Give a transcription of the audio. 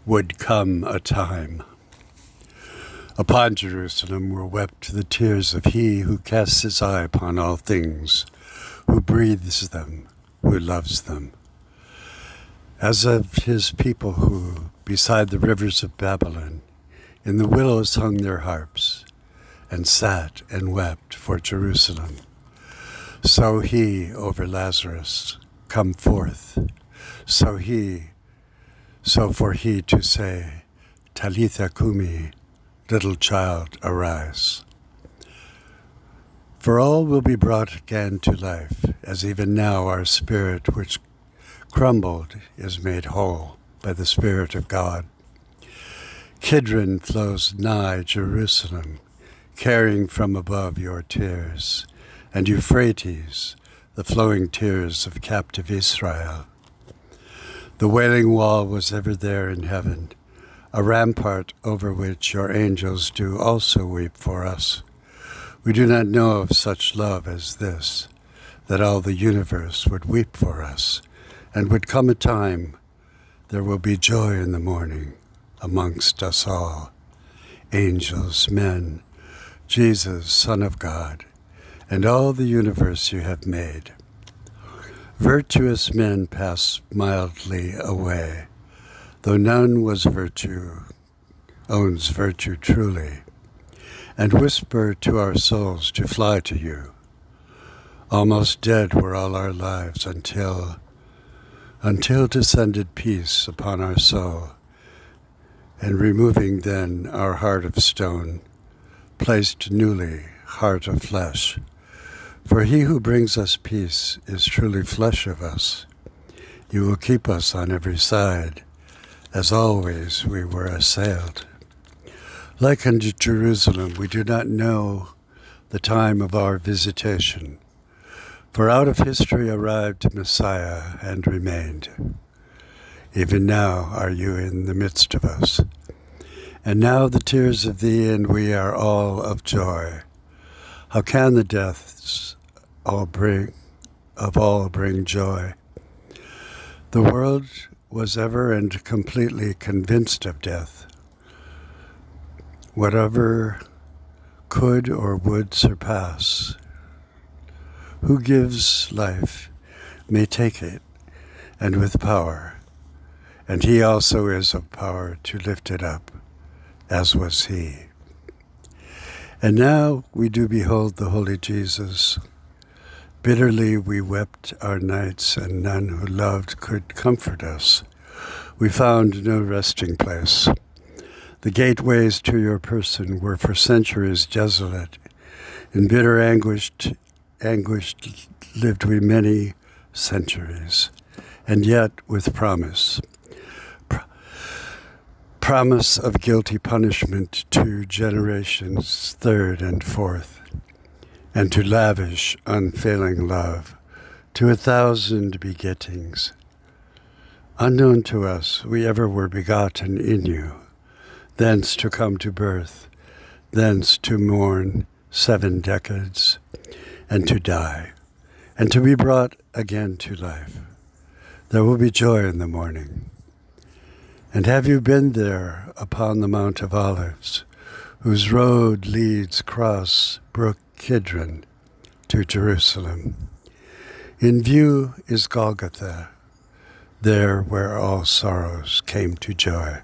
would come a time. Upon Jerusalem were wept the tears of he who casts his eye upon all things, who breathes them, who loves them. As of his people who, beside the rivers of Babylon, in the willows hung their harps, and sat and wept for Jerusalem. So he over Lazarus come forth, so for he to say, Talitha cumi, little child, arise. For all will be brought again to life, as even now our spirit which crumbled is made whole by the Spirit of God. Kidron flows nigh Jerusalem, carrying from above your tears, and Euphrates, the flowing tears of captive Israel. The wailing wall was ever there in heaven, a rampart over which your angels do also weep for us. We do not know of such love as this, that all the universe would weep for us, and would come a time there will be joy in the morning amongst us all, angels, men, Jesus, Son of God, and all the universe you have made. Virtuous men pass mildly away, though none owns virtue truly, and whisper to our souls to fly to you. Almost dead were all our lives until descended peace upon our soul, and removing then our heart of stone, placed newly heart of flesh. For he who brings us peace is truly flesh of us. You will keep us on every side, as always we were assailed. Like unto Jerusalem, we do not know the time of our visitation, for out of history arrived Messiah and remained. Even now are you in the midst of us, and now the tears of thee and we are all of joy. How can the deaths bring joy? The world was ever and completely convinced of death. Whatever could or would surpass, who gives life may take it, and with power, and he also is of power to lift it up, as was he. And now we do behold the holy Jesus. Bitterly we wept our nights, and none who loved could comfort us. We found no resting place. The gateways to your person were for centuries desolate. In bitter anguish lived we many centuries, and yet with promise of guilty punishment to generations third and fourth, and to lavish unfailing love to 1,000 begettings. Unknown to us, we ever were begotten in you, thence to come to birth, thence to mourn 7 decades, and to die, and to be brought again to life. There will be joy in the morning. And have you been there upon the Mount of Olives, whose road leads across brook Kidron to Jerusalem? In view is Golgotha, there where all sorrows came to joy.